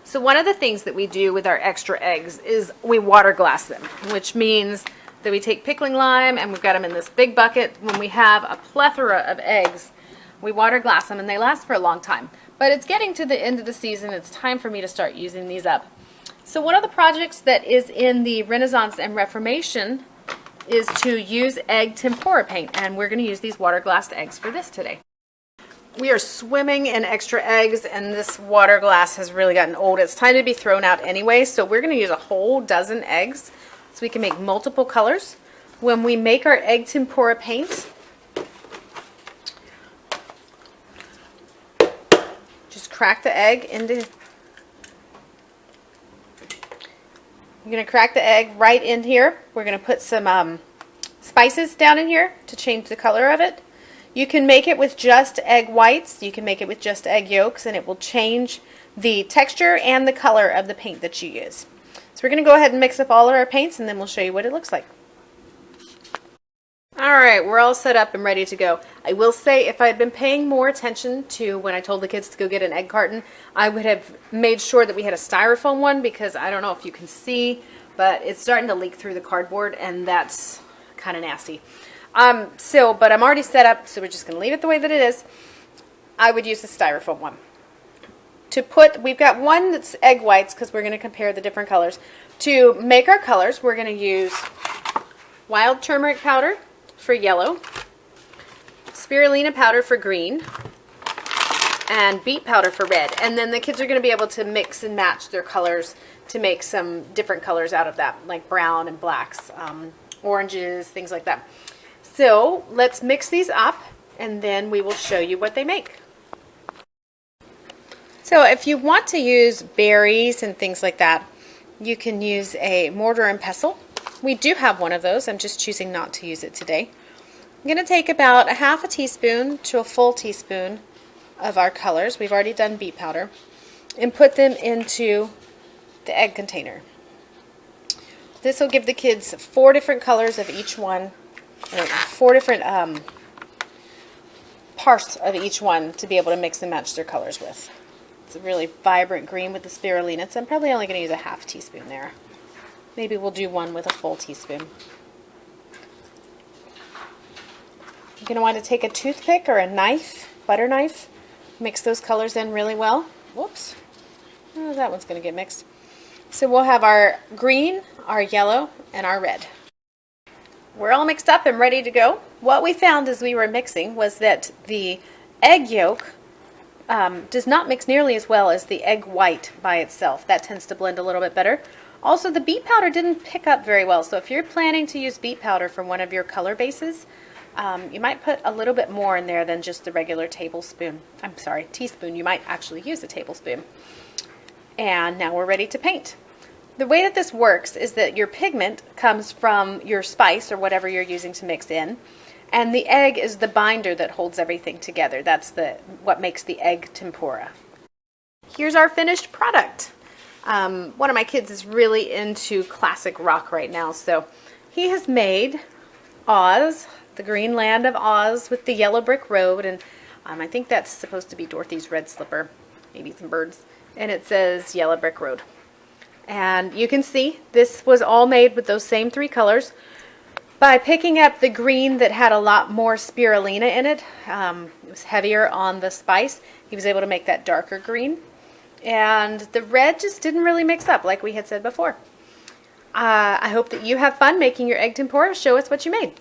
So one of the things that we do with our extra eggs is we water glass them, which means that we take pickling lime and we've got them in this big bucket. When we have a plethora of eggs, we water glass them and they last for a long time. But it's getting to the end of the season. It's time for me to start using these up. So one of the projects that is in the Renaissance and Reformation is to use egg tempura paint, and we're going to use these water glassed eggs for this today. We are swimming in extra eggs, and this water glass has really gotten old. It's time to be thrown out anyway, so we're going to use a whole dozen eggs so we can make multiple colors. When we make our egg tempura paint, just crack the egg into... You're going to crack the egg right in here. We're going to put some spices down in here to change the color of it. You can make it with just egg whites. You can make it with just egg yolks, and it will change the texture and the color of the paint that you use. So we're going to go ahead and mix up all of our paints, and then we'll show you what it looks like. Alright, we're all set up and ready to go. I will say, if I had been paying more attention to when I told the kids to go get an egg carton, I would have made sure that we had a styrofoam one, because I don't know if you can see, but it's starting to leak through the cardboard, and that's kind of nasty. But I'm already set up, so we're just going to leave it the way that it is. I would use the styrofoam one. We've got one that's egg whites, because we're going to compare the different colors. To make our colors, we're going to use wild turmeric powder for yellow, spirulina powder for green, and beet powder for red. And then the kids are going to be able to mix and match their colors to make some different colors out of that, like brown and blacks, oranges, things like that. So let's mix these up, and then we will show you what they make. So if you want to use berries and things like that, you can use a mortar and pestle. We do have one of those. I'm just choosing not to use it today. I'm going to take about a half a teaspoon to a full teaspoon of our colors. We've already done beet powder, and put them into the egg container. This will give the kids 4 different colors of each one, or 4 different parts of each one to be able to mix and match their colors with. It's a really vibrant green with the spirulina, so I'm probably only going to use a half teaspoon there. Maybe we'll do one with a full teaspoon. You're going to want to take a toothpick or a knife, butter knife, mix those colors in really well. Whoops. Oh, that one's going to get mixed. So we'll have our green, our yellow, and our red. We're all mixed up and ready to go. What we found as we were mixing was that the egg yolk does not mix nearly as well as the egg white by itself. That tends to blend a little bit better. Also, the beet powder didn't pick up very well, so if you're planning to use beet powder for one of your color bases, you might put a little bit more in there than just the regular teaspoon. You might actually use a tablespoon. And now we're ready to paint. The way that this works is that your pigment comes from your spice or whatever you're using to mix in, and the egg is the binder that holds everything together. That's what makes the egg tempura. Here's our finished product. One of my kids is really into classic rock right now, so he has made Oz, the green land of Oz with the yellow brick road, and I think that's supposed to be Dorothy's red slipper, maybe some birds, and it says yellow brick road. And you can see this was all made with those same 3 colors. By picking up the green that had a lot more spirulina in it, it was heavier on the spice, he was able to make that darker green. And the red just didn't really mix up like we had said before. I hope that you have fun making your egg tempura. Show us what you made.